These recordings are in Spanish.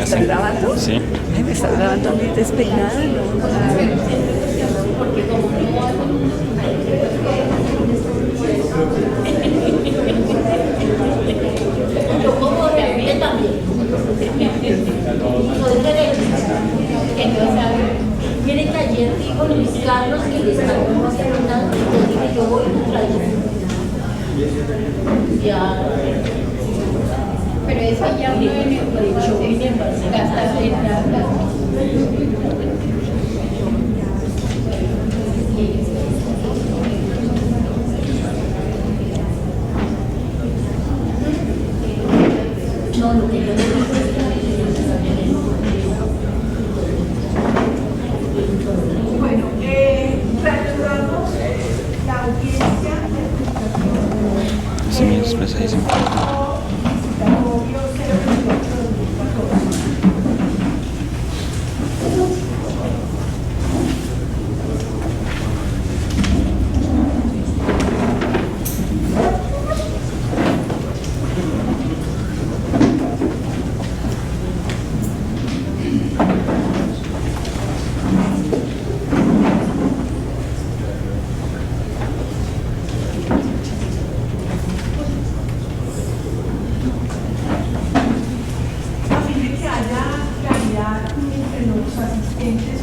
¿Está grabando? Sí. Ay, me está grabando a mí despeinada, ¿no? Yo como realmente también. Miren que ayer dijo Luis Carlos que le sacó más terminado y yo dije, yo voy y traigo. Ya. Pero eso ya no en el proyecto, gastar en nada. No, lo que yo le digo es que bueno, reanudamos la audiencia de Sí, mi expresadísimo.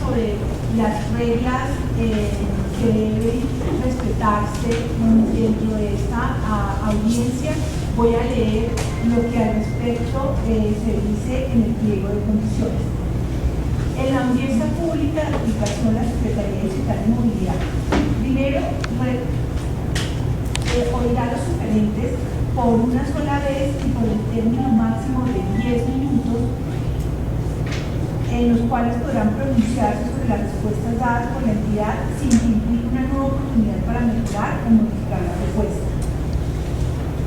sobre las reglas que deben respetarse dentro de esta audiencia. Voy a leer lo que al respecto se dice en el pliego de condiciones. En la audiencia pública de aplicación de la Secretaría Digital de Movilidad, primero oirá a los sugerentes por una sola vez y por el término máximo de 10 minutos en los cuales podrán pronunciarse sobre las respuestas dadas por la entidad sin que implique una nueva oportunidad para mejorar o modificar la respuesta.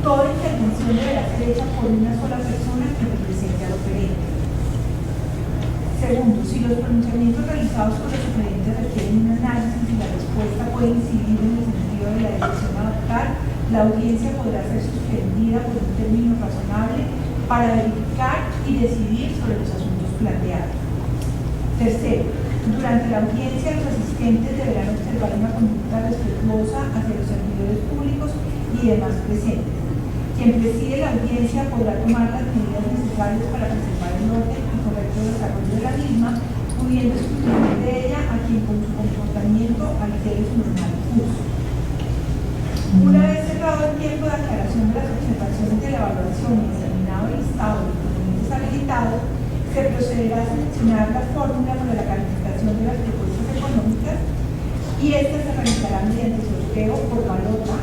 Toda intervención deberá ser hecha por una sola persona que represente al oferente. Segundo, si los pronunciamientos realizados por los oferentes requieren un análisis y la respuesta puede incidir en el sentido de la decisión a adoptar, la audiencia podrá ser suspendida por un término razonable para verificar y decidir sobre los asuntos planteados. Tercero, durante la audiencia los asistentes deberán observar una conducta respetuosa hacia los servidores públicos y demás presentes. Quien preside la audiencia podrá tomar las medidas necesarias para preservar el orden y correcto desarrollo de la misma, pudiendo excluir de ella a quien con su comportamiento altere su normal curso. Una vez cerrado el tiempo de aclaración de las observaciones de la evaluación y examinado el listado de los proponentes habilitados, se procederá a seleccionar la fórmula para la calificación de las propuestas económicas y estas se realizarán mediante sorteo por balota.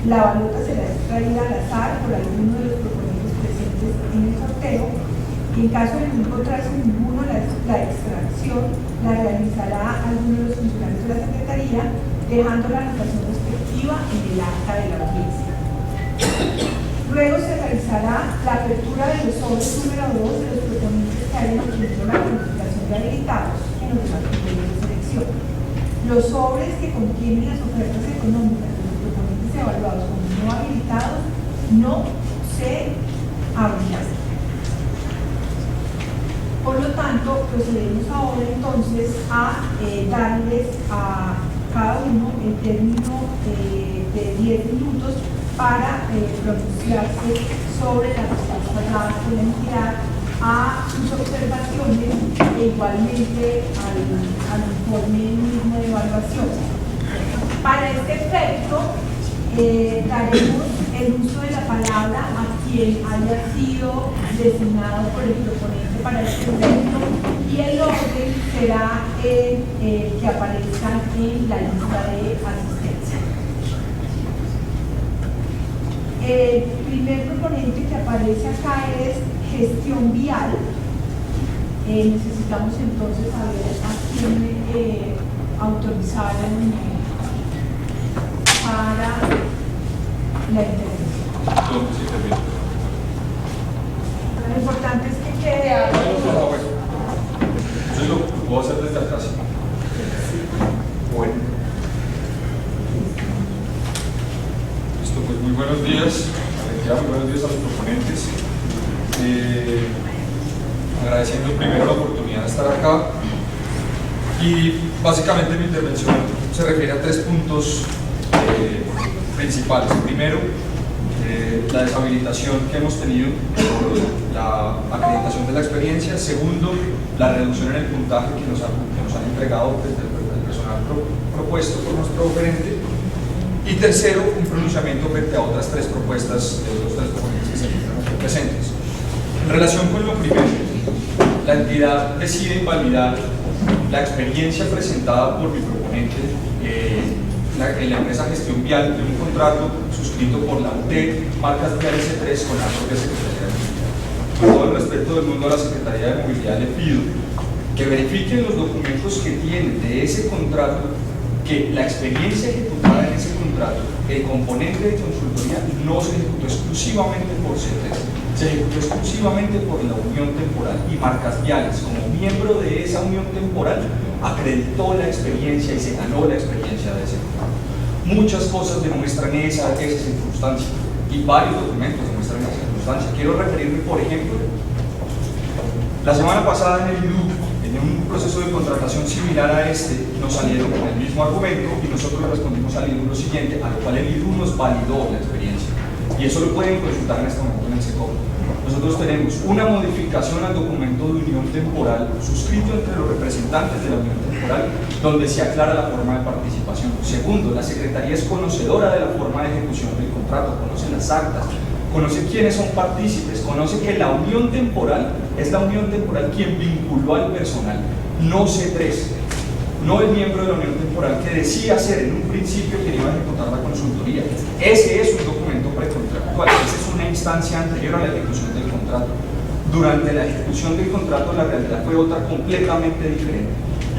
La balota será extraída al azar por alguno de los proponentes presentes en el sorteo y en caso de no encontrarse ninguno, la extracción la realizará alguno de los funcionarios de la Secretaría, dejando la anotación respectiva en el acta de la audiencia. Luego se realizará la apertura de los sobres número 2 de los proponentes que hayan obtenido la calificación de habilitados en los demás criterios de selección. Los sobres que contienen las ofertas económicas de los proponentes evaluados como no habilitados no se abrirán. Por lo tanto, procedemos ahora entonces a darles a cada uno el término de 10 minutos para pronunciarse sobre las respuestas dadas por la entidad a sus observaciones e igualmente al informe mismo de evaluación. Para este efecto, daremos el uso de la palabra a quien haya sido designado por el proponente para este efecto y el orden será el que aparezca en la lista de asistencia. El primer proponente que aparece acá es gestión vial. Necesitamos entonces saber a quién autorizaron para la intervención. Lo importante es que quede algo. Yo lo puedo hacer desde acá, sí. Bueno. Listo, pues muy buenos días a la entidad, muy buenos días a los proponentes. Agradeciendo primero la oportunidad de estar acá. Y básicamente mi intervención se refiere a 3 puntos principales. Primero, la deshabilitación que hemos tenido por la acreditación de la experiencia. Segundo, la reducción en el puntaje que nos han entregado desde el personal propuesto por nuestro oferente. Y tercero, un pronunciamiento frente a otras 3 propuestas de otros 3 proponentes que se encuentran aquí presentes. En relación con lo primero, la entidad decide invalidar la experiencia presentada por mi proponente en la empresa Gestión Vial de un contrato suscrito por la UTE, marcas Vial S3 con la propia Secretaría de Movilidad. Con todo el respeto del mundo a la Secretaría de Movilidad, le pido que verifiquen los documentos que tienen de ese contrato, que la experiencia ejecutada en ese contrato, el componente de consultoría no se ejecutó exclusivamente por C3, se ejecutó exclusivamente por la Unión Temporal, y Marcas Viales, como miembro de esa Unión Temporal, acreditó la experiencia y se ganó la experiencia de ese contrato. Muchas cosas demuestran esa circunstancia y varios documentos demuestran esa circunstancia. Quiero referirme, por ejemplo, la semana pasada en el IDU, en un proceso de contratación similar a este, nos salieron con el mismo argumento y nosotros le respondimos al IDU lo siguiente, a lo cual el IDU nos validó la experiencia. Y eso lo pueden consultar en este momento en el SECOP. Nosotros tenemos una modificación al documento de unión temporal suscrito entre los representantes de la unión temporal, donde se aclara la forma de participación. Segundo, la Secretaría es conocedora de la forma de ejecución del contrato, conoce las actas, conoce quiénes son partícipes, conoce que la unión temporal es la unión temporal quien vinculó al personal, no C3, no el miembro de la unión temporal que decía ser en un principio que iba a ejecutar la consultoría. Ese es un documento precontractual, esa es una instancia anterior a la ejecución del contrato. Durante la ejecución del contrato la realidad fue otra completamente diferente.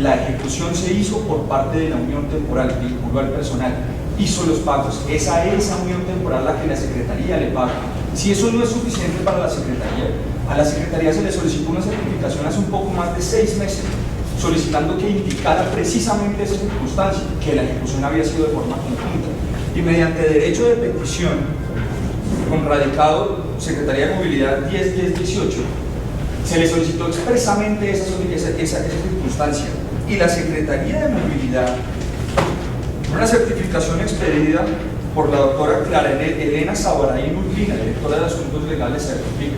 La ejecución se hizo por parte de la unión temporal, vinculó al personal, hizo los pagos. Esa unión temporal la que la Secretaría le paga. Si eso no es suficiente para la Secretaría, a la Secretaría se le solicitó una certificación hace un poco más de 6 meses, solicitando que indicara precisamente esa circunstancia, que la ejecución había sido de forma conjunta. Y mediante derecho de petición, con radicado Secretaría de Movilidad 10-10-18, se le solicitó expresamente esa circunstancia. Y la Secretaría de Movilidad, una certificación expedida por la doctora Clara Elena Sabaraín Urlina, directora de Asuntos Legales, certifica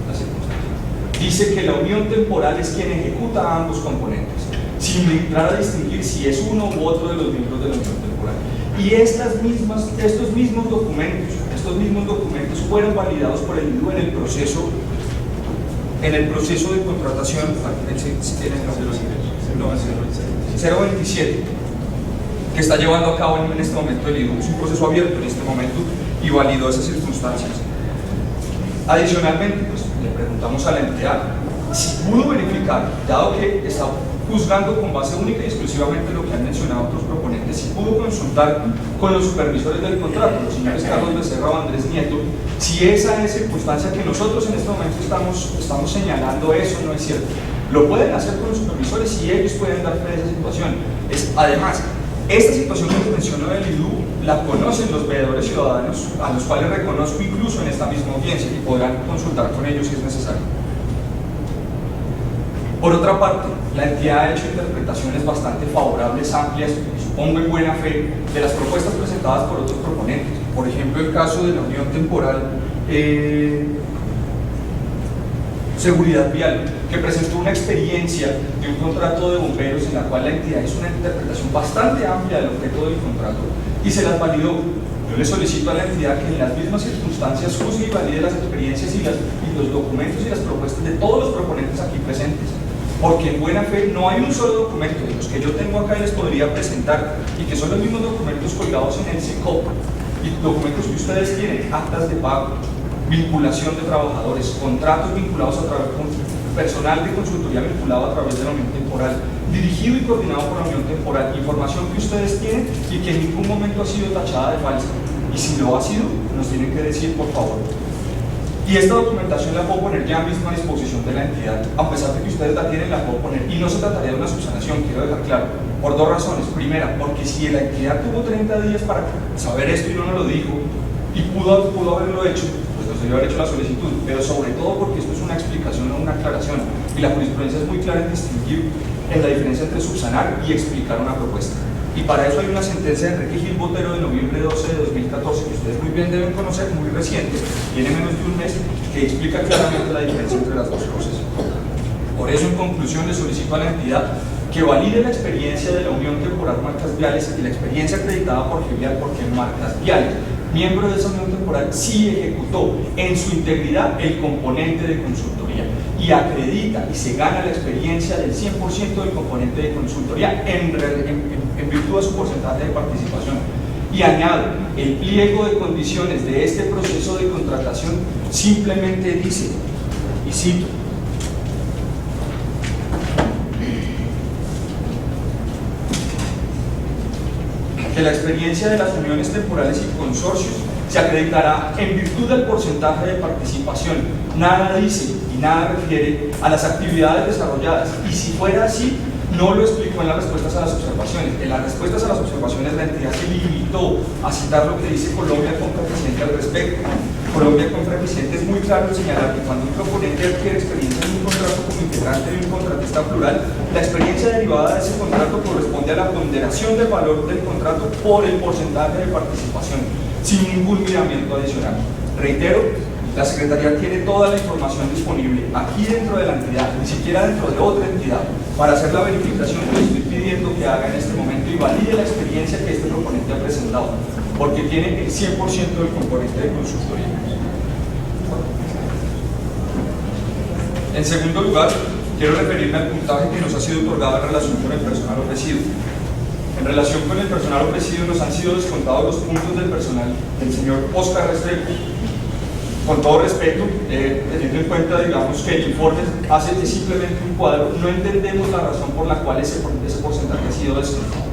la circunstancia. Dice que la unión temporal es quien ejecuta ambos componentes, sin entrar a distinguir si es uno u otro de los miembros de la unión temporal. Y estos mismos documentos fueron validados por el IDU en el proceso de contratación 027, que está llevando a cabo en este momento el IDU. Es un proceso abierto en este momento y validó esas circunstancias. Adicionalmente, pues, le preguntamos a la entidad si pudo verificar, dado que está juzgando con base única y exclusivamente lo que han mencionado otros proponentes, si pudo consultar con los supervisores del contrato, los señores Carlos Becerra o Andrés Nieto, si esa es circunstancia que nosotros en este momento estamos señalando, eso no es cierto. Lo pueden hacer con los supervisores y ellos pueden dar fe de esa situación. Además, esta situación que les menciono del IDU la conocen los veedores ciudadanos, a los cuales reconozco incluso en esta misma audiencia, y podrán consultar con ellos si es necesario. Por otra parte, la entidad ha hecho interpretaciones bastante favorables, amplias, supongo en buena fe, de las propuestas presentadas por otros proponentes. Por ejemplo, el caso de la unión temporal Seguridad Vial, que presentó una experiencia de un contrato de bomberos en la cual la entidad hizo una interpretación bastante amplia del objeto del contrato y se las validó. Yo le solicito a la entidad que en las mismas circunstancias juzgue y valide las experiencias y los documentos y las propuestas de todos los proponentes aquí presentes, porque en buena fe no hay un solo documento de los que yo tengo acá y les podría presentar, y que son los mismos documentos colgados en el SICOP, y documentos que ustedes tienen, actas de pago, vinculación de trabajadores, contratos vinculados a través con personal de consultoría vinculado a través de la unión temporal, dirigido y coordinado por la unión temporal, información que ustedes tienen y que en ningún momento ha sido tachada de falsa, y si lo ha sido, nos tienen que decir por favor. Y esta documentación la puedo poner ya mismo a disposición de la entidad, a pesar de que ustedes la tienen, la puedo poner, y no se trataría de una subsanación, quiero dejar claro, por dos razones. Primera, porque si la entidad tuvo 30 días para saber esto y no nos lo dijo, y pudo haberlo hecho, pues nos debió haber hecho la solicitud, pero sobre todo porque esto es una explicación, no una aclaración, y la jurisprudencia es muy clara en distinguir en la diferencia entre subsanar y explicar una propuesta. Y para eso hay una sentencia de Enrique Gil Botero de noviembre 12 de 2014, que ustedes muy bien deben conocer, muy reciente, tiene menos de un mes, que explica claramente la diferencia entre las dos cosas. Por eso, en conclusión, le solicito a la entidad que valide la experiencia de la Unión Temporal Marcas Viales y la experiencia acreditada por GEVIAL, porque Marcas Viales, miembro de esa Unión Temporal, sí ejecutó en su integridad el componente de consultoría y acredita y se gana la experiencia del 100% del componente de consultoría en virtud de su porcentaje de participación. Y añado, el pliego de condiciones de este proceso de contratación simplemente dice, y cito, que la experiencia de las uniones temporales y consorcios se acreditará en virtud del porcentaje de participación. Nada dice y nada refiere a las actividades desarrolladas, y si fuera así, no lo explicó en las respuestas a las observaciones. En las respuestas a las observaciones la entidad se limitó a citar lo que dice Colombia Contrapresidente al respecto. Colombia Contrapresidente es muy claro en señalar que cuando un proponente adquiere experiencia en un contrato como integrante de un contratista plural, la experiencia derivada de ese contrato corresponde a la ponderación del valor del contrato por el porcentaje de participación, sin ningún miramiento adicional. Reitero, la Secretaría tiene toda la información disponible aquí dentro de la entidad, ni siquiera dentro de otra entidad, para hacer la verificación que estoy pidiendo que haga en este momento y valide la experiencia que este proponente ha presentado, porque tiene el 100% del componente de consultoría. En segundo lugar, quiero referirme al puntaje que nos ha sido otorgado en relación con el personal ofrecido. En relación con el personal ofrecido nos han sido descontados los puntos del personal del señor Óscar Restrepo, Con todo respeto, teniendo en cuenta, digamos, que el informe hace simplemente un cuadro, no entendemos la razón por la cual ese porcentaje ha sido descontado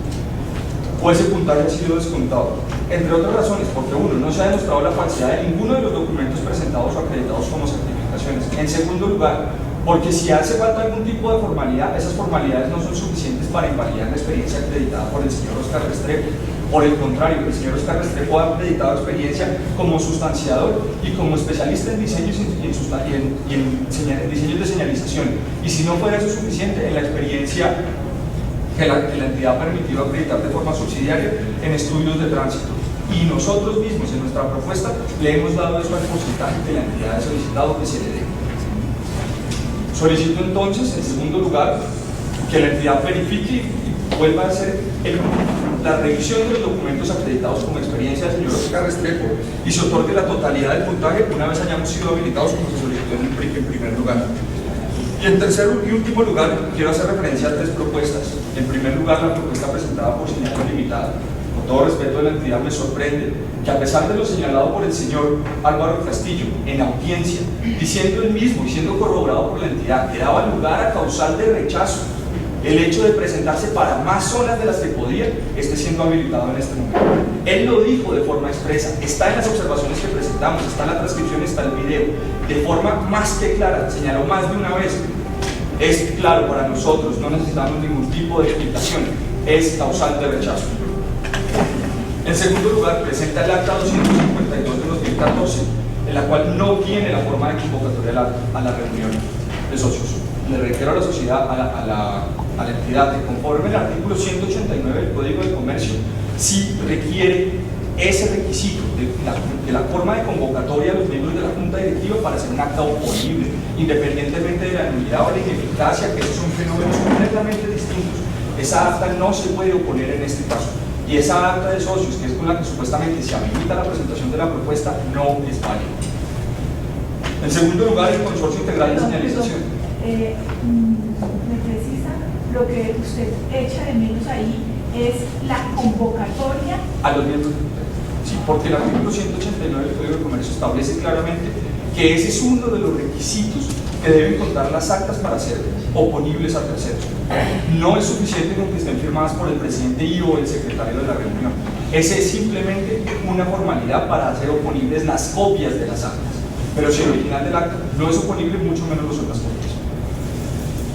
o ese puntaje ha sido descontado, entre otras razones, porque uno, no se ha demostrado la falsedad de ninguno de los documentos presentados o acreditados como certificaciones. En segundo lugar, porque si hace falta algún tipo de formalidad, esas formalidades no son suficientes para invalidar la experiencia acreditada por el señor Oscar Restrepo. Por el contrario, el señor Oscar Restrepo ha acreditado experiencia como sustanciador y como especialista en diseños y en diseños de señalización. Y si no fuera eso suficiente, en la experiencia que la entidad ha permitido acreditar de forma subsidiaria en estudios de tránsito. Y nosotros mismos, en nuestra propuesta, le hemos dado eso al porcentaje que la entidad ha solicitado que se le dé. Solicito entonces, en segundo lugar, que la entidad verifique y vuelva a hacer la revisión de los documentos acreditados como experiencia del señor Oscar Restrepo y se otorgue la totalidad del puntaje una vez hayamos sido habilitados como se solicitó en primer lugar. Y en tercer y último lugar, quiero hacer referencia a tres propuestas. En primer lugar, la propuesta presentada por Señal Limitada. Con todo respeto de la entidad, me sorprende que a pesar de lo señalado por el señor Álvaro Castillo en audiencia, diciendo él mismo y siendo corroborado por la entidad que daba lugar a causal de rechazo el hecho de presentarse para más zonas de las que podía, esté siendo habilitado en este momento. Él lo dijo de forma expresa, está en las observaciones que presentamos, está en la transcripción, está el video, de forma más que clara, señaló más de una vez. Es claro para nosotros, no necesitamos ningún tipo de explicación, es causal de rechazo. En segundo lugar, presenta el acta 252 de 2014, en la cual no tiene la forma de convocatoria a la reunión de socios. Le requiero a la sociedad, a la entidad, que conforme el artículo 189 del Código de Comercio, si requiere ese requisito de la forma de convocatoria a los miembros de la Junta Directiva para hacer un acta oponible, independientemente de la nulidad o la ineficacia, que esos son fenómenos completamente distintos. Esa acta no se puede oponer en este caso. Y esa acta de socios, que es con la que supuestamente se habilita la presentación de la propuesta, no es válida. En segundo lugar, el Consorcio Integral de Señalización. Me precisa, lo que usted echa de menos ahí es la convocatoria A los miembros de la Junta. Sí, porque el artículo 189 del Código de Comercio establece claramente que ese es uno de los requisitos que deben contar las actas para ser oponibles a terceros. No es suficiente con que estén firmadas por el presidente y o el secretario de la reunión. Ese es simplemente una formalidad para hacer oponibles las copias de las actas. Pero si el original del acta no es oponible, mucho menos lo son las copias.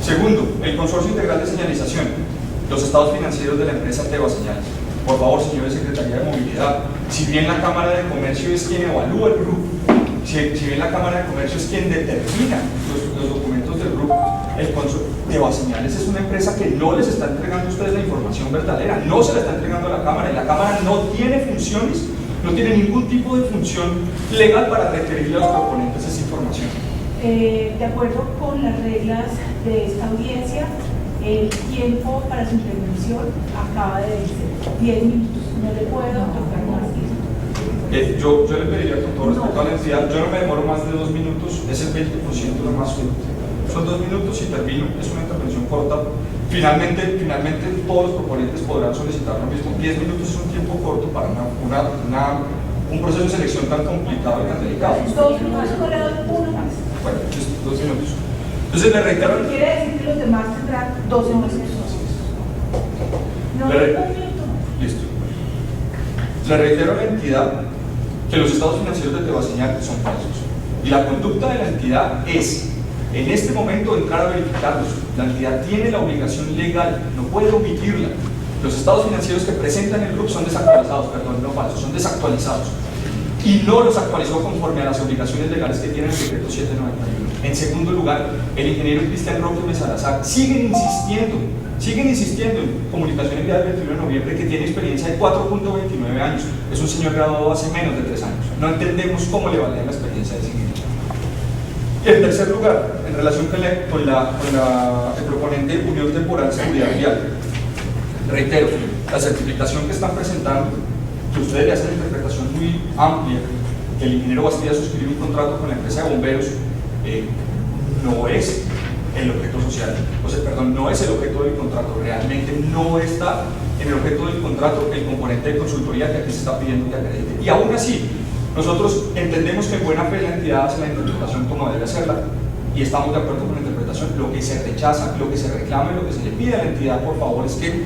Segundo, el Consorcio Integral de Señalización, los estados financieros de la empresa Teva Señales. Por favor, señores Secretaría de Movilidad, si bien la Cámara de Comercio es quien evalúa el grupo, si bien la Cámara de Comercio es quien determina los documentos del grupo, el Consorcio Teva Señales es una empresa que no les está entregando a ustedes la información verdadera, no se la está entregando a la Cámara, y la Cámara no tiene funciones, no tiene ningún tipo de función legal para requerirle a los proponentes esa información. De acuerdo con las reglas de esta audiencia, el tiempo para su intervención acaba de vencer. 10 minutos, no le puedo tocar más tiempo. Yo le pediría con todo respeto a la entidad, yo no me demoro más de 2 minutos, es el 20% lo más fuerte. Son 2 minutos y termino, es una intervención corta. Finalmente todos los proponentes podrán solicitar lo mismo. 10 minutos es un tiempo corto para un proceso de selección tan complicado y tan delicado. 2 minutos, no le doy uno más. Bueno, 2 minutos. Entonces le reitero. Quiere decir que los demás tendrán 12 minutos. No, un minuto. Listo. Le reitero a la entidad que los estados financieros de Teva Señal son falsos. Y la conducta de la entidad es, en este momento, entrar a verificarlos. La entidad tiene la obligación legal, no puede omitirla. Los estados financieros que presentan el grupo son desactualizados, perdón, no falsos, son desactualizados. Y no los actualizó conforme a las obligaciones legales que tiene el decreto 791. En segundo lugar, el ingeniero Cristian Roque Salazar siguen insistiendo en comunicación enviada el 21 de noviembre que tiene experiencia de 4.29 años. Es un señor graduado hace menos de 3 años. No entendemos cómo le vale la experiencia de ese ingeniero. Y en tercer lugar, en relación con el proponente Unión Temporal Seguridad Vial, reitero, la certificación que están presentando, que ustedes le hacen una interpretación muy amplia, que el ingeniero Bastida suscribe un contrato con la empresa de bomberos, no es el objeto social, no es el objeto del contrato, realmente no está en el objeto del contrato el componente de consultoría que aquí se está pidiendo que acredite. Y aún así, Nosotros entendemos que en buena fe la entidad hace la interpretación como debe hacerla y estamos de acuerdo con la interpretación. Lo que se rechaza, lo que se reclama y lo que se le pide a la entidad, por favor, es que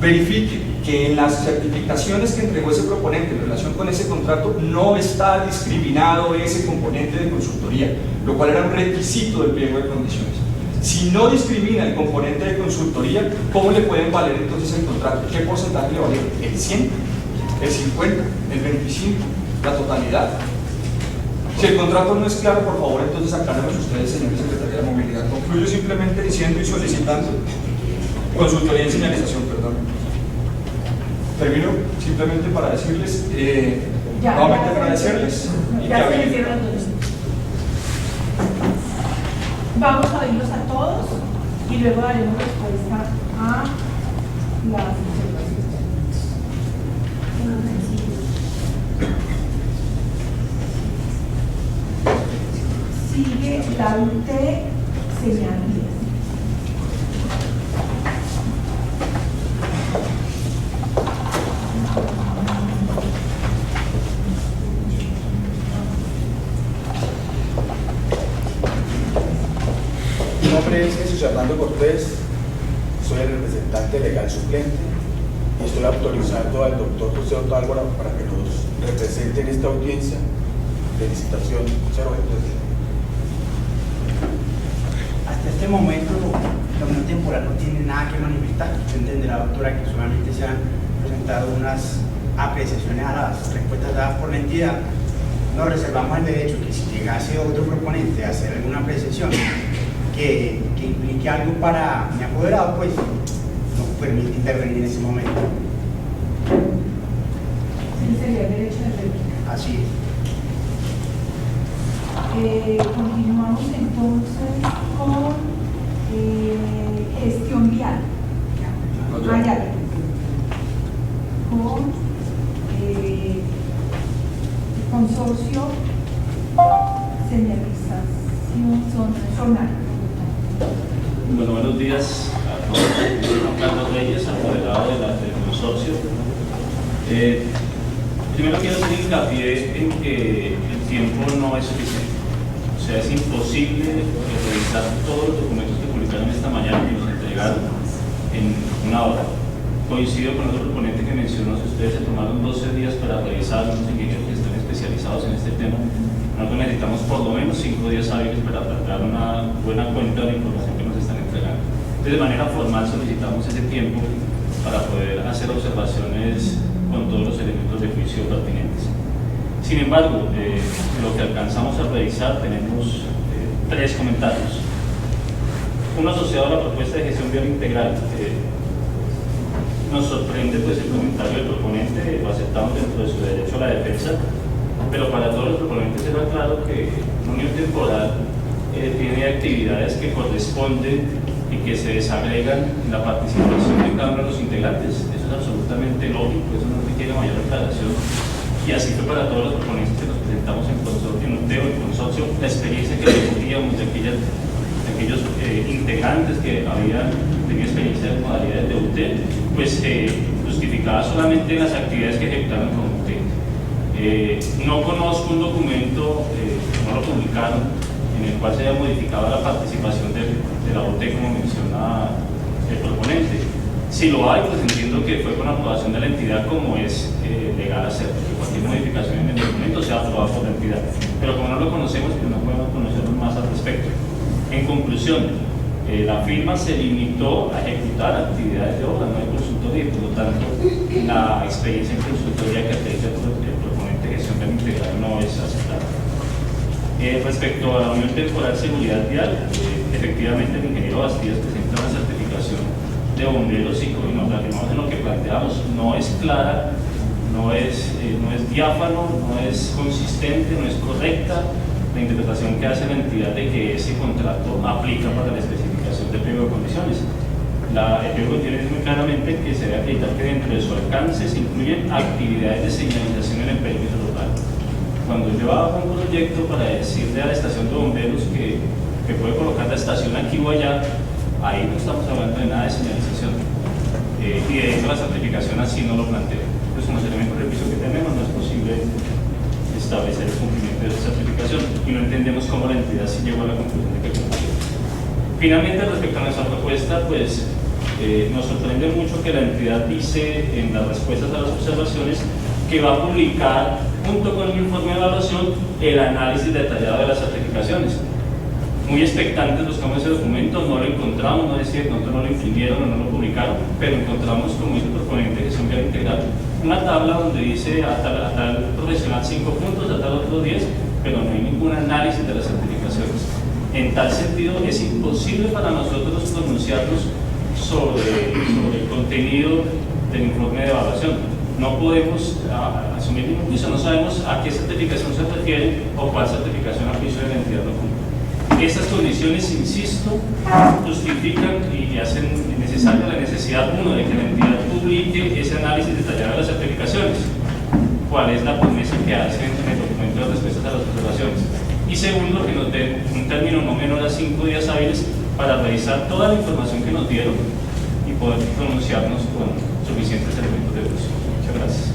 verifique que en las certificaciones que entregó ese proponente en relación con ese contrato no está discriminado ese componente de consultoría, lo cual era un requisito del pliego de condiciones. Si no discrimina el componente de consultoría, ¿cómo le pueden valer entonces el contrato? ¿Qué porcentaje le vale? ¿El 100? ¿El 50? ¿El 25? ¿La totalidad? Si el contrato no es claro, por favor, entonces aclárenos ustedes, señores Secretaría de Movilidad. Concluyo simplemente diciendo y solicitando consultoría y señalización, perdón. Termino simplemente para decirles, nuevamente agradecerles. Ya se le cierran los. Vamos a oírlos a todos y luego daremos respuesta a las observaciones. Sigue la UT señal 10. Mi nombre es Jesús Armando Cortés, soy el representante legal suplente y estoy autorizando al doctor José Otto Álvaro para que nos represente en esta audiencia de licitación 023. Hasta este momento la Unión Temporal no tiene nada que manifestar. Usted entenderá, doctora, que solamente se han presentado unas apreciaciones a las respuestas dadas por la entidad. Nos reservamos el derecho que si llegase otro proponente a hacer alguna apreciación que implique algo para mi apoderado, pues nos permite intervenir en ese momento. Ese sería el derecho de réplica. Así es. Continuamos entonces con gestión vial. Ya. Con consorcio señalización zonal. Bueno, buenos días a todos. Juan Carlos Reyes, apoderado del consorcio. Primero quiero hacer hincapié en que el tiempo no es suficiente. O sea, es imposible revisar todos los documentos que publicaron esta mañana y nos entregaron en una hora. Coincido con otro proponente que mencionó, si ustedes se tomaron 12 días para revisar, unos ingenieros que están especializados en este tema, nosotros necesitamos por lo menos 5 días hábiles para tratar una buena cuenta de la información que nos están entregando. Entonces, de manera formal solicitamos ese tiempo para poder hacer observaciones con todos los elementos de juicio pertinentes. Sin embargo, lo que alcanzamos a revisar, tenemos 3 comentarios. Uno asociado a la propuesta de gestión vial integral. Nos sorprende pues el comentario del proponente, lo aceptamos dentro de su derecho a la defensa, pero para todos los proponentes era claro que la Unión Temporal tiene actividades que corresponden y que se desagregan en la participación de cada uno de los integrantes. Eso es absolutamente lógico, eso no requiere mayor aclaración. Y así fue para todos los proponentes que nos presentamos en consorcio, la experiencia que recogíamos de aquellos integrantes que habían tenido experiencia de modalidades de UT, pues justificaba solamente las actividades que ejecutaron con UT. No conozco un documento, no lo publicaron, en el cual se haya modificado la participación de la UT como menciona el proponente. Si lo hay, pues entiendo que fue con aprobación de la entidad como es legal hacerlo, que cualquier modificación en el documento sea aprobada por la entidad. Pero como no lo conocemos, pues no podemos conocernos más al respecto. En conclusión, la firma se limitó a ejecutar actividades de obra, no hay consultoría, y por lo tanto la experiencia en consultoría que acredita el proponente de gestión vial integral no es aceptable. Respecto a la Unión Temporal Seguridad Vial, efectivamente el ingeniero Bastidas presenta una certificación de bomberos y nos afirmamos en lo que planteamos, no es clara, no es diáfano, no es consistente, no es correcta la interpretación que hace la entidad de que ese contrato aplica para la especificación del pliego de condiciones. El pliego de condiciones dice muy claramente que se debe acreditar que dentro de su alcance se incluyen actividades de señalización en el perímetro local. Cuando yo hago un proyecto para decirle a la estación de bomberos que puede colocar la estación aquí o allá, ahí no estamos hablando de nada de señalización. Y de hecho la certificación así no lo plantea. Entonces, con los elementos de juicio que tenemos, no es posible establecer el cumplimiento de esa certificación y no entendemos cómo la entidad sí llegó a la conclusión de que cumplió. Finalmente, respecto a nuestra propuesta, pues nos sorprende mucho que la entidad dice en las respuestas a las observaciones que va a publicar junto con el informe de evaluación el análisis detallado de las certificaciones. Muy expectantes buscamos ese documento, no lo encontramos, no es decir, nosotros no lo imprimieron o no lo publicaron, pero encontramos, como dice el proponente, que es un guía integral, una tabla donde dice a tal profesional 5 puntos, a tal otro 10, pero no hay ningún análisis de las certificaciones. En tal sentido, es imposible para nosotros pronunciarnos sobre el contenido del informe de evaluación. No podemos asumir ningún juicio, no sabemos a qué certificación se refiere o cuál certificación a juicio de la entidad no cumple. Estas condiciones, insisto, justifican y hacen necesaria la necesidad, uno, de que la entidad publique ese análisis detallado de las certificaciones, cuál es la promesa que hacen en el documento de respuestas a las observaciones, y segundo, que nos den un término no menor a 5 días hábiles para revisar toda la información que nos dieron y poder pronunciarnos con suficientes elementos de uso. Muchas gracias.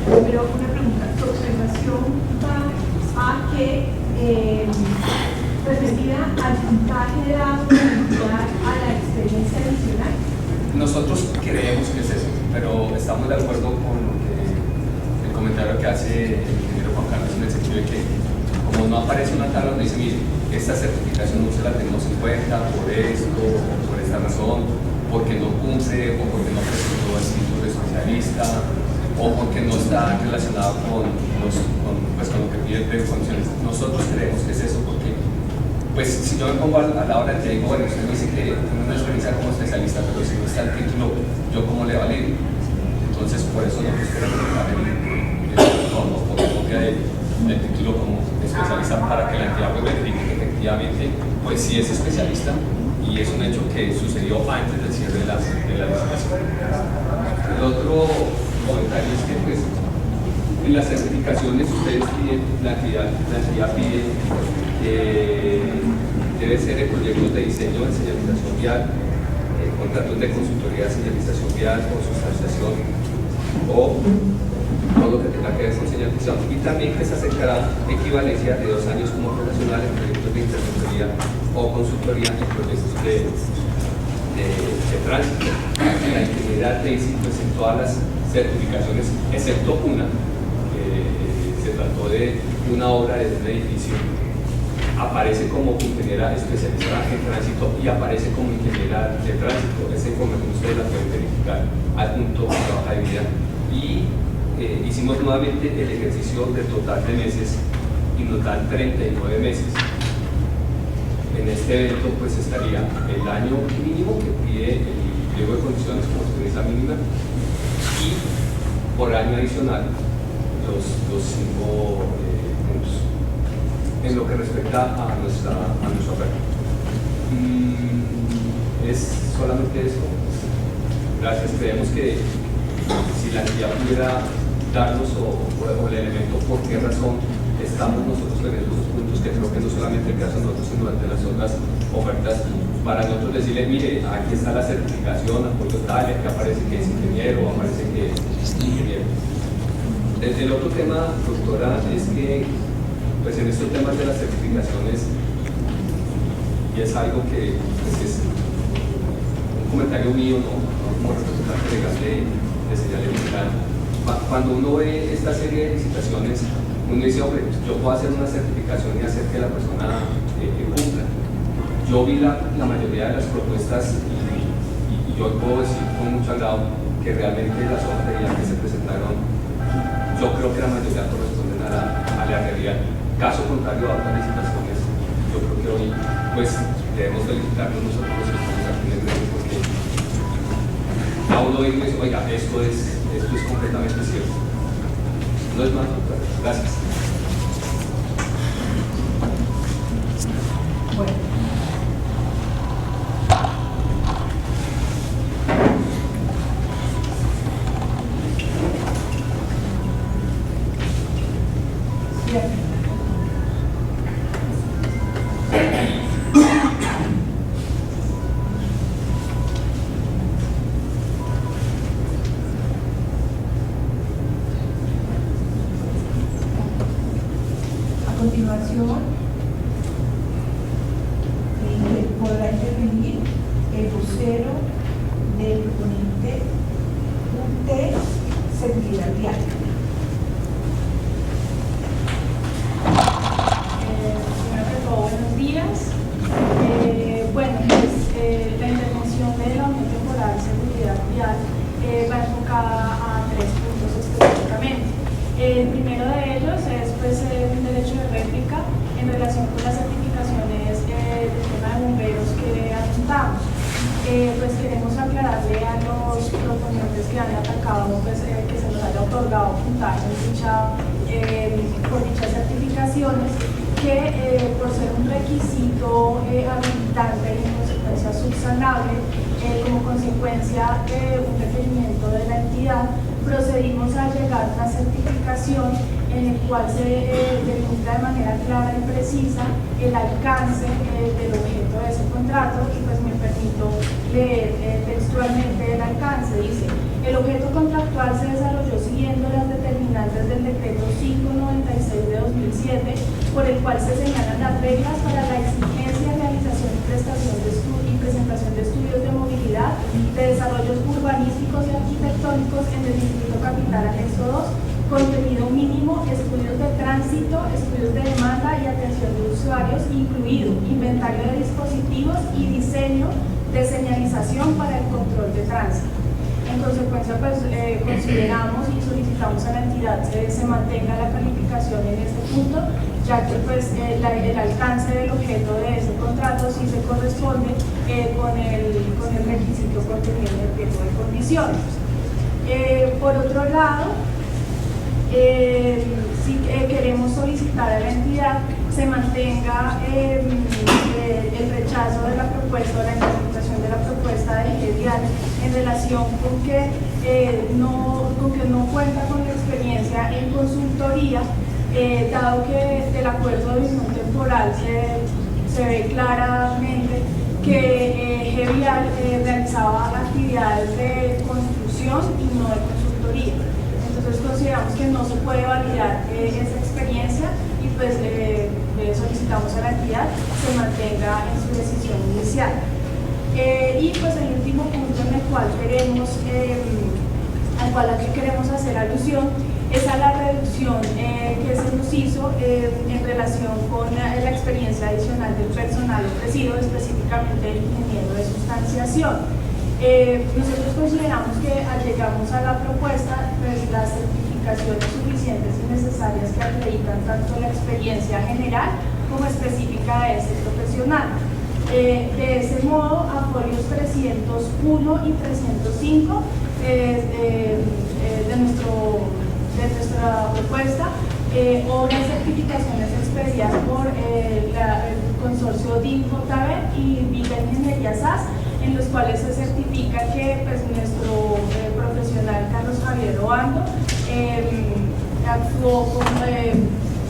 Pero una pregunta, ¿tu observación va a que referida al puntaje dado a la experiencia adicional? Nosotros creemos que es eso, pero estamos de acuerdo con el comentario que hace el ingeniero Juan Carlos en el sentido de que como no aparece una tabla donde dice, mire, esta certificación no se la tenemos en cuenta por esto, o por esta razón, porque no cumple, o porque no presentó el título de especialista, o porque no está relacionado con lo que pide el pliego de condiciones. Nosotros creemos que es eso, porque pues si yo me pongo a la hora y te digo, bueno, usted me dice que tiene una experiencia como especialista, pero si no está el título, ¿yo cómo le valido? Entonces, por eso nosotros queremos dejar el copia del título como especialista para que la entidad pues verifique que efectivamente pues sí es especialista y es un hecho que sucedió antes del cierre de la licitación. El otro comentario es que pues en las certificaciones ustedes piden, la entidad pide debe ser en proyectos de diseño de señalización vial, contratos de consultoría de señalización vial o sustanciación o todo lo que tenga que ver con señalización, y también que se acercará equivalencia de 2 años como profesional en proyectos de interventoría o consultoría en proyectos de tránsito. La integridad de ICI pues en todas las certificaciones, excepto una, se trató de una obra de un edificio, aparece como ingeniera especializada en tránsito y aparece como ingeniera de tránsito. Esa información ustedes la pueden verificar al punto de hoja de vida. Y hicimos nuevamente el ejercicio de total de meses y nos dan 39 meses. en este evento pues estaría el año mínimo que pide el pliego de condiciones como experiencia mínima y por año adicional los 5 puntos en lo que respecta a nuestra oferta. Es solamente eso. Gracias. Creemos que si la entidad pudiera darnos o el elemento por qué razón estamos nosotros en esos puntos, que creo que no solamente el caso de nosotros, sino de las otras ofertas, para nosotros decirle, mire, aquí está la certificación, apoyo tal, aquí aparece que es ingeniero, aparece que es ingeniero. El otro tema, doctora, es que pues en estos temas de las certificaciones, y es algo que pues, es un comentario mío, no como representante legal de señal electoral. Cuando uno ve esta serie de licitaciones, uno dice, hombre, yo puedo hacer una certificación y hacer que la persona cumpla. Yo vi la mayoría de las propuestas y yo puedo decir con mucho agrado que realmente las hojas de vida que se presentaron, yo creo que la mayoría corresponden a la realidad. Caso contrario a otras licitaciones, yo creo que hoy pues debemos felicitarnos nosotros los que estamos aquí en el gremio, porque a uno dice, oiga, esto es completamente cierto. No es más, doctora. Gracias. Bueno. Bien. A continuación, podrá intervenir el vocero del proponente UT Seguridad Vial. Buenos días. Bueno, pues la intervención de la Unión Temporal Seguridad Vial va enfocada a 3 puntos específicamente. El primero de ellos es pues, un derecho de réplica en relación con las certificaciones del tema de bomberos que adjuntamos. Pues queremos aclararle a los proponentes que han atacado pues, que se nos haya otorgado puntaje por dichas certificaciones, que por ser un requisito habilitante y en consecuencia subsanable, como consecuencia de un requerimiento de la entidad, procedimos a llegar a una certificación en el cual se delimita de manera clara y precisa el alcance del objeto de ese contrato, y pues me permito leer textualmente el alcance. Dice: el objeto contractual se desarrolló siguiendo las determinantes del decreto 596 de 2007, por el cual se señalan las reglas para la exigencia, realización y presentación de estudios de movilidad, de desarrollos urbanísticos y arquitectónicos en el Distrito Capital Anexo 2, contenido mínimo, estudios de tránsito, estudios de demanda y atención de usuarios, incluido inventario de dispositivos y diseño de señalización para el control de tránsito. En consecuencia, pues, consideramos y solicitamos a la entidad que se mantenga la calificación en este punto, ya que pues, el alcance del objeto de ese contrato sí se corresponde con el requisito contenido en el pliego de condiciones. Por otro lado, si queremos solicitar a la entidad se mantenga el rechazo de la propuesta o la interpretación de la propuesta de Vial en relación con que no cuenta con la experiencia en consultoría, dado que del acuerdo de unión temporal se ve claramente que Vial realizaba actividades de construcción y no de consultoría. Entonces consideramos que no se puede validar esa experiencia y pues solicitamos a la entidad se mantenga en su decisión inicial. Y pues el último punto en el cual queremos hacer alusión es a la reducción que se nos hizo en relación con la experiencia adicional del personal ofrecido, específicamente el ingeniero de sustanciación. Nosotros consideramos que llegamos a la propuesta, pues las certificaciones suficientes y necesarias que acreditan tanto la experiencia general como específica de ese profesional. De ese modo, a folios 301 y 305 de nuestra propuesta, obras y certificaciones expedidas por el consorcio DIN-JB y Viga Ingeniería SAS, en los cuales se certifica que pues, nuestro profesional Carlos Javier Obando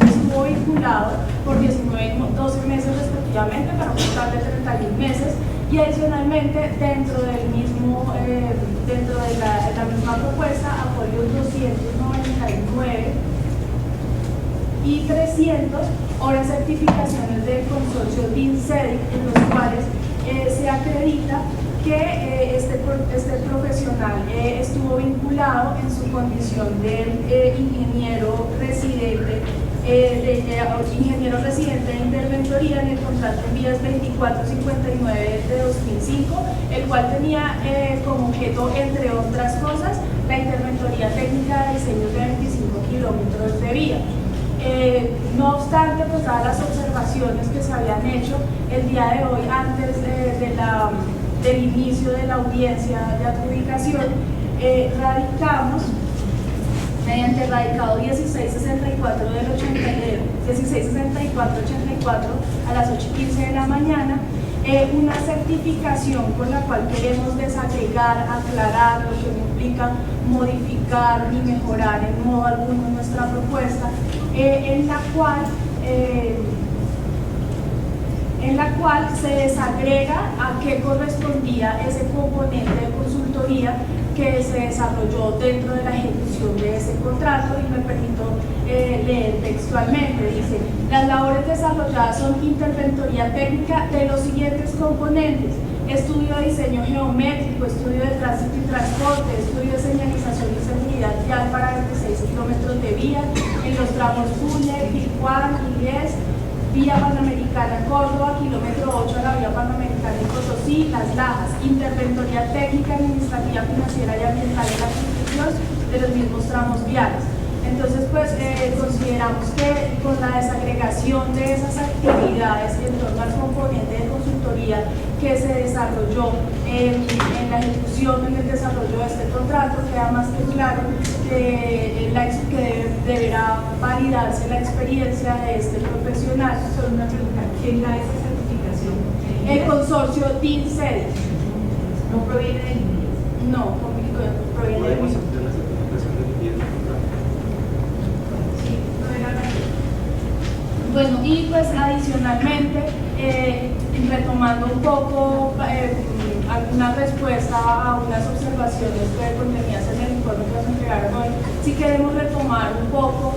estuvo vinculado por 19 y 12 meses respectivamente, para un total de 31 meses, y adicionalmente dentro de la misma propuesta, a folios 299 y 300, horas certificaciones del consorcio DIN-CEDIC, en los cuales se acredita que este profesional estuvo vinculado en su condición de ingeniero residente de interventoría en el contrato en vías 2459 de 2005, el cual tenía como objeto, entre otras cosas, la interventoría técnica de diseños de 25 kilómetros de vía. No obstante, pues dadas las observaciones que se habían hecho el día de hoy antes del inicio de la audiencia de adjudicación, radicamos mediante el radicado 1664 del 1664-84 a las 8:15 de la mañana, una certificación con la cual queremos desagregar, aclarar, lo que no implica modificar ni mejorar en modo alguno nuestra propuesta, en la cual se desagrega a qué correspondía ese componente de consultoría que se desarrolló dentro de la ejecución de ese contrato, y me permito leer textualmente. Dice: las labores desarrolladas son interventoría técnica de los siguientes componentes: estudio de diseño geométrico, estudio de tránsito y transporte, estudio de señalización y seguridad vial para 26 kilómetros de vía en los tramos Fuller, Pilcuán y 10, vía Panamericana Córdoba, kilómetro 8 a la vía Panamericana en Potosí, Las Lajas, interventoría técnica, administrativa, financiera y ambiental en la construcción de los mismos tramos viales. Entonces, pues consideramos que con la desagregación de esas actividades en torno al componente de consultoría que se desarrolló en la ejecución, en el desarrollo de este contrato, queda más que claro que deberá validarse la experiencia de este profesional. Solo una pregunta: ¿quién da esa certificación? El consorcio DIN-CEDIC. ¿No proviene del INDIE? No, proviene del INDIE. Bueno, y pues adicionalmente, retomando un poco alguna respuesta a unas observaciones que contenidas en el informe que nos entregaron hoy, sí queremos retomar un poco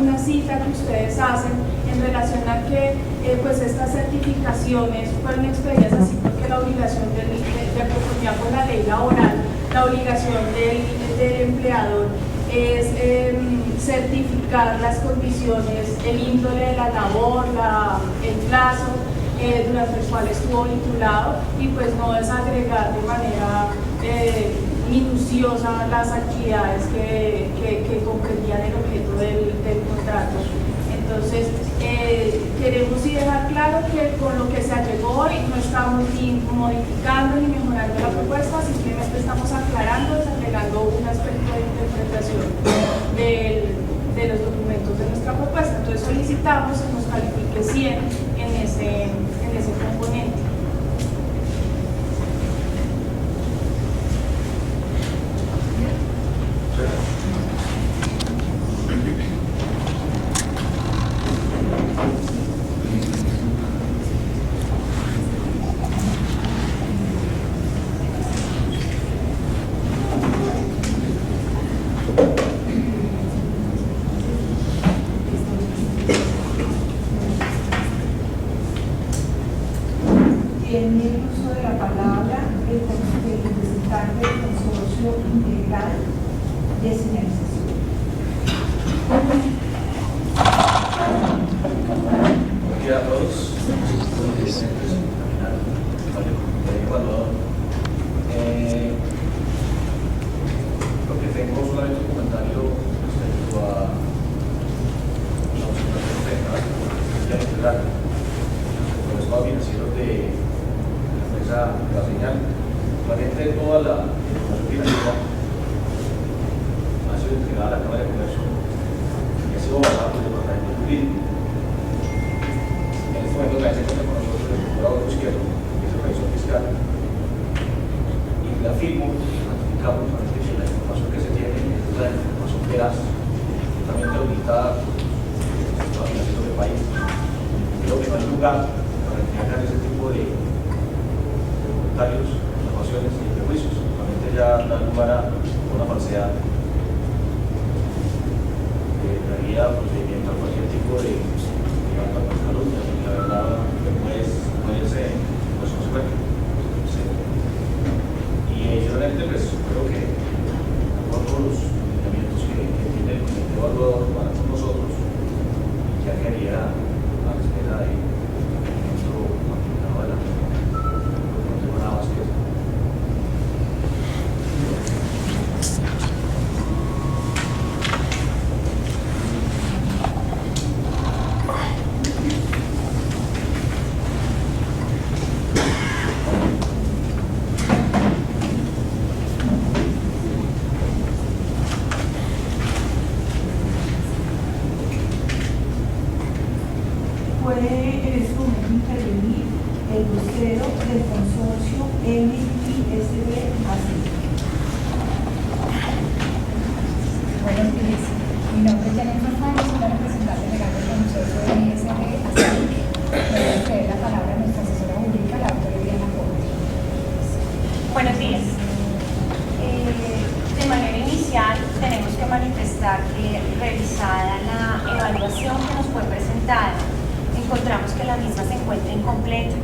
una cita que ustedes hacen en relación a que pues estas certificaciones fueron expedidas así porque la obligación de conformidad con la ley laboral, la obligación del empleador es certificar las condiciones, el índole de la labor, el plazo durante el cual estuvo vinculado, y pues no desagregar de manera minuciosa las actividades que comprendían el objeto del contrato. Entonces, queremos sí dejar claro que con lo que se llegó hoy no estamos ni modificando ni mejorando la propuesta, simplemente estamos aclarando, desagregando un aspecto de interpretación de los documentos de nuestra propuesta. Entonces solicitamos que nos califique 100 en ese componente. delegado de la Cámara de Comercio, que ha sido basado por el departamento jurídico. En este momento también se encuentra con nosotros el procurador Izquierdo, que es el revisor fiscal, y le afirmo, ratificamos que la información que se tiene es la información veraz, totalmente auditada por todas las del país. Creo que no hay lugar para que hagan ese tipo de comentarios, observaciones y prejuicios. Realmente ya da lugar a una falsedad que daría procedimiento a cualquier tipo de calumnia, porque la verdad no es consecuente. Y adicionalmente, pues creo que con todos los lineamientos que tiene el comité evaluador para con nosotros, ya quedaría a la espera de nuestro aplicado de la ley. No tengo nada más que decir. Puede en este momento intervenir el vocero del consorcio MISB ACI. Buenos días. Mi nombre es Janet González, soy la representante legal del consorcio MISB ACI. Le voy a ceder la palabra a nuestra asesora jurídica, la doctora Diana Porte. Buenos días. De manera inicial tenemos que manifestar que revisada la evaluación que nos fue presentada, encontramos que la misma se encuentra incompleta.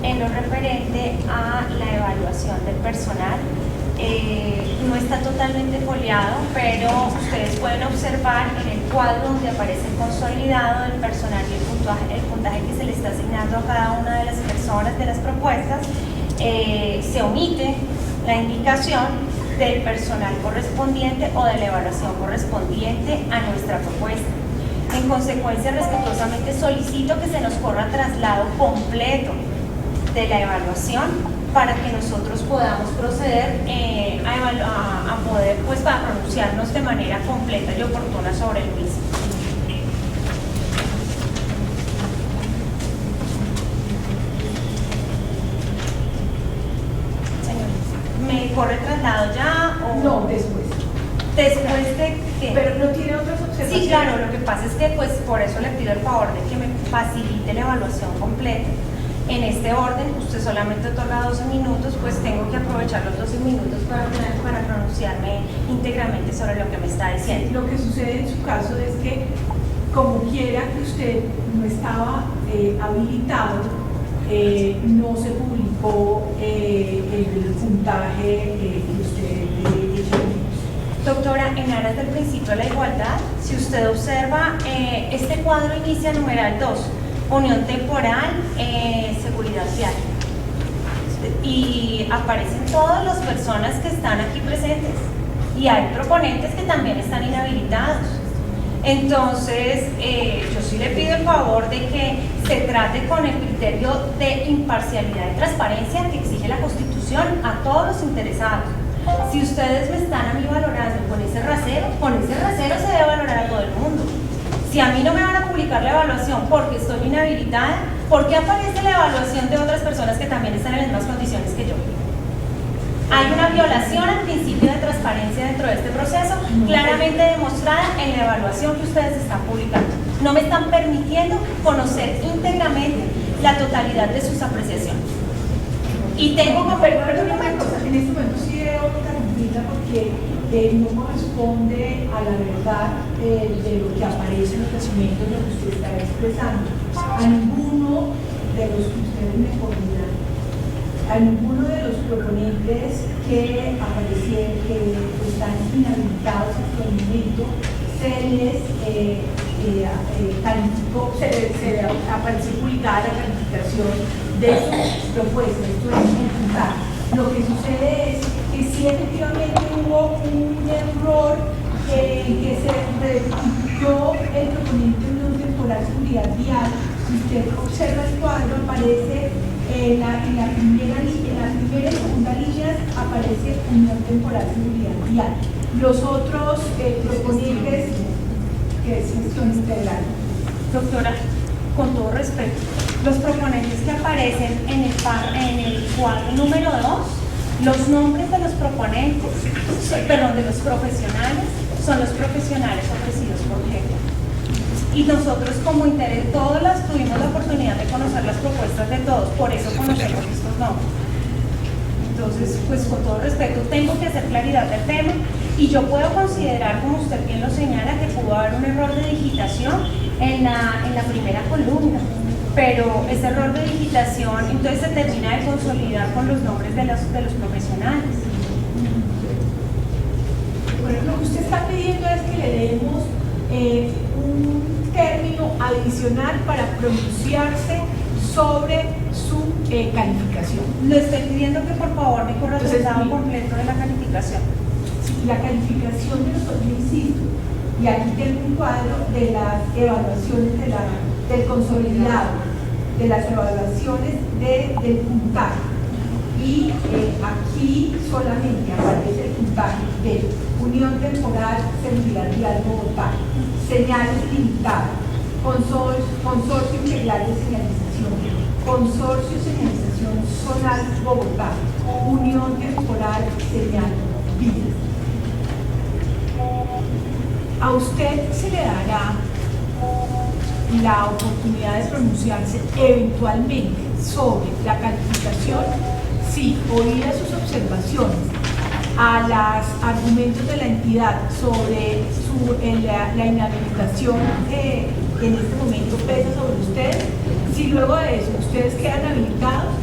En lo referente a la evaluación del personal, no está totalmente foliado, pero ustedes pueden observar en el cuadro donde aparece el consolidado del personal y el puntaje que se le está asignando a cada una de las personas de las propuestas, se omite la indicación del personal correspondiente o de la evaluación correspondiente a nuestra propuesta. En consecuencia, respetuosamente solicito que se nos corra traslado completo de la evaluación para que nosotros podamos proceder a poder, pues, para pronunciarnos de manera completa y oportuna sobre el mismo. ¿Me corre traslado ya o...? No, después. ¿Después de qué? Pero no tiene otras observaciones. Sí, claro, lo que pasa es que pues por eso le pido el favor de que me facilite la evaluación completa. En este orden, usted solamente otorga 12 minutos, pues tengo que aprovechar los 12 minutos para pronunciarme íntegramente sobre lo que me está diciendo. Lo que sucede en su caso es que, como quiera que usted no estaba habilitado, no se publicó el puntaje que usted echó. Doctora, en aras del principio de la igualdad, si usted observa, este cuadro inicia numeral 2, unión temporal, seguridad vial. Y aparecen todas las personas que están aquí presentes. Y hay proponentes que también están inhabilitados. Entonces, yo sí le pido el favor de que se trate con el criterio de imparcialidad y transparencia que exige la Constitución a todos los interesados. Si ustedes me están a mí valorando con ese rasero se debe valorar a todo el mundo. Si a mí no me van a publicar la evaluación porque estoy inhabilitada, ¿por qué aparece la evaluación de otras personas que también están en las mismas condiciones que yo? Hay una violación al principio de transparencia dentro de este proceso, claramente demostrada en la evaluación que ustedes están publicando. No me están permitiendo conocer íntegramente la totalidad de sus apreciaciones. Y tengo que... Perdón una cosa, en este momento sí debo interrumpirla porque no corresponde a la verdad de lo que aparece en los documentos de lo que usted está expresando. A ninguno de los que ustedes me coordinan, a ninguno de los proponentes que aparecieron, que están inhabilitados hasta el momento, se les calificó, se apareció publicada la calificación de sus propuestas. Esto es el puntaje. Lo que sucede es que sí, efectivamente hubo un error que se repitió el proponente de unión temporal seguridad vial. Si usted observa el cuadro, aparece en la primera y segunda líneas aparece unión temporal seguridad vial. Los otros proponentes, que es gestión integral. Doctora, con todo respeto, los proponentes que aparecen en el cuadro número 2, los nombres de los proponentes, perdón, de los profesionales, son los profesionales ofrecidos por GECO. Y nosotros como interés, todas las tuvimos la oportunidad de conocer las propuestas de todos, por eso conocemos estos nombres. Entonces, pues con todo respeto, tengo que hacer claridad del tema y yo puedo considerar, como usted bien lo señala, que pudo haber un error de digitación en la primera columna, pero ese error de digitación entonces se termina de consolidar con los nombres de los profesionales. Bueno, lo que usted está pidiendo es que le demos un término adicional para pronunciarse sobre su calificación. Le estoy pidiendo que por favor me corra el estado completo de la calificación. Sí, la calificación de los, yo insisto, y aquí tengo un cuadro de las evaluaciones del consolidado, de las evaluaciones del puntaje. Y aquí solamente aparece el puntaje de Unión Temporal Seguridad Vial Bogotá, señales limitadas, Consorcio Integral de Señalización, Consorcio Señalización Zonal Bogotá, Unión Temporal Señal Vías. A usted se le dará la oportunidad de pronunciarse eventualmente sobre la calificación si, oídas sus observaciones a los argumentos de la entidad sobre la inhabilitación que en este momento pesa sobre ustedes, si luego de eso ustedes quedan habilitados,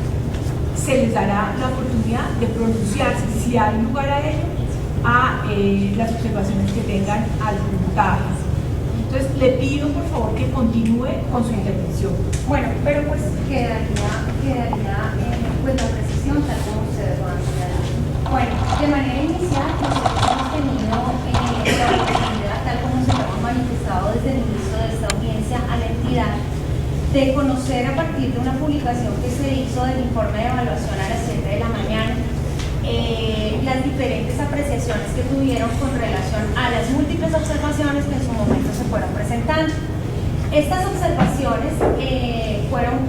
se les dará la oportunidad de pronunciarse, si hay lugar a ello, a las observaciones que tengan al puntaje. Entonces, le pido por favor que continúe con su intervención. Bueno, pero pues quedaría pues la precisión tal como ustedes lo han señalado. Bueno, de manera inicial nosotros hemos tenido la oportunidad, tal como se lo hemos manifestado desde el inicio de esta audiencia a la entidad, de conocer a partir de una publicación que se hizo del informe de evaluación a las 7 de la mañana, las diferentes apreciaciones que tuvieron con relación a las múltiples observaciones que en su momento se fueron presentando. Estas observaciones fueron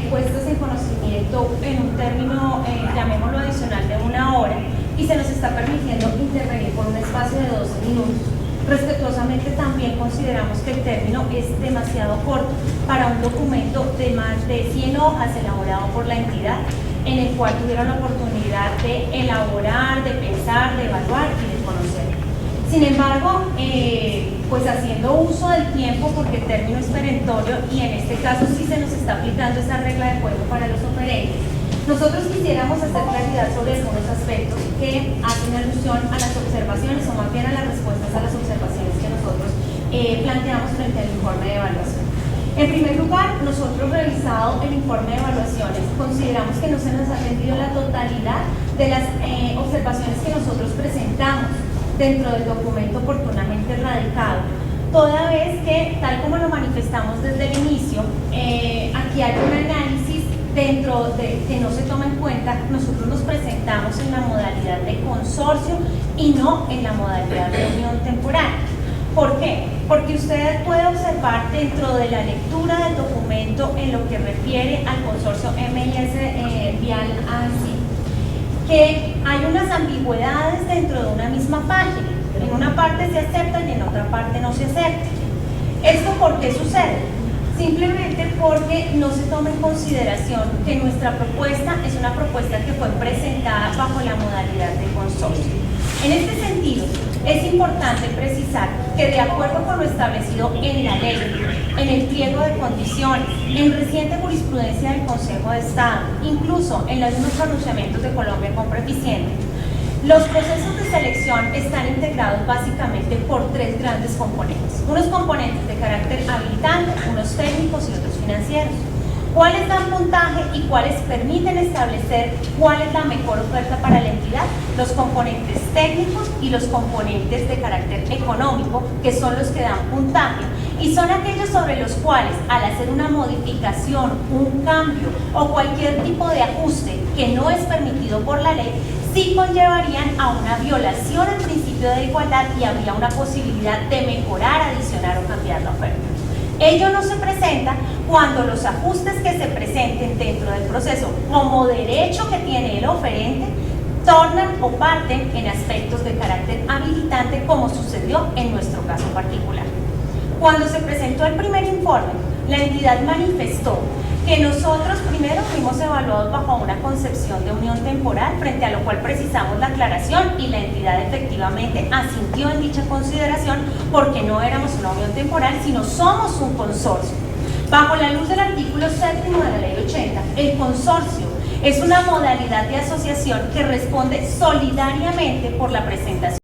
puestas en conocimiento en un término, llamémoslo adicional, de 1 hora, y se nos está permitiendo intervenir por un espacio de 12 minutos. Respetuosamente también consideramos que el término es demasiado corto para un documento de más de 100 hojas elaborado por la entidad, en el cual tuvieron la oportunidad de elaborar, de pensar, de evaluar y de conocer. Sin embargo, pues haciendo uso del tiempo, porque el término es perentorio y en este caso sí se nos está aplicando esa regla de juego para los oferentes, nosotros quisiéramos hacer claridad sobre algunos aspectos que hacen alusión a las observaciones o más bien a las respuestas a las observaciones que nosotros planteamos frente al informe de evaluación. En primer lugar, nosotros revisado el informe de evaluaciones, consideramos que no se nos ha atendido la totalidad de las observaciones que nosotros presentamos dentro del documento oportunamente radicado, toda vez que, tal como lo manifestamos desde el inicio, aquí hay un análisis dentro de que no se toma en cuenta. Nosotros nos presentamos en la modalidad de consorcio y no en la modalidad de unión temporal. ¿Por qué? Porque usted puede observar dentro de la lectura del documento en lo que refiere al consorcio MIS Vial ANSI, que hay unas ambigüedades dentro de una misma página. En una parte se acepta y en otra parte no se acepta. ¿Esto por qué sucede? Simplemente porque no se toma en consideración que nuestra propuesta es una propuesta que fue presentada bajo la modalidad de consorcio. En este sentido, es importante precisar que de acuerdo con lo establecido en la ley, en el pliego de condiciones, en reciente jurisprudencia del Consejo de Estado, incluso en los mismos pronunciamientos de Colombia con Preficiente, los procesos de selección están integrados básicamente por 3 grandes componentes. Unos componentes de carácter habilitante, unos técnicos y otros financieros. ¿Cuáles dan puntaje y cuáles permiten establecer cuál es la mejor oferta para la entidad? Los componentes técnicos y los componentes de carácter económico, que son los que dan puntaje, y son aquellos sobre los cuales, al hacer una modificación, un cambio o cualquier tipo de ajuste que no es permitido por la ley, sí conllevarían a una violación al principio de igualdad y habría una posibilidad de mejorar, adicionar o cambiar la oferta. Ello no se presenta cuando los ajustes que se presenten dentro del proceso como derecho que tiene el oferente tornan o parten en aspectos de carácter habilitante, como sucedió en nuestro caso particular. Cuando se presentó el primer informe, la entidad manifestó que nosotros primero fuimos evaluados bajo una concepción de unión temporal, frente a lo cual precisamos la aclaración y la entidad efectivamente asintió en dicha consideración, porque no éramos una unión temporal, sino somos un consorcio. Bajo la luz del artículo 7º de la Ley 80, el consorcio es una modalidad de asociación que responde solidariamente por la presentación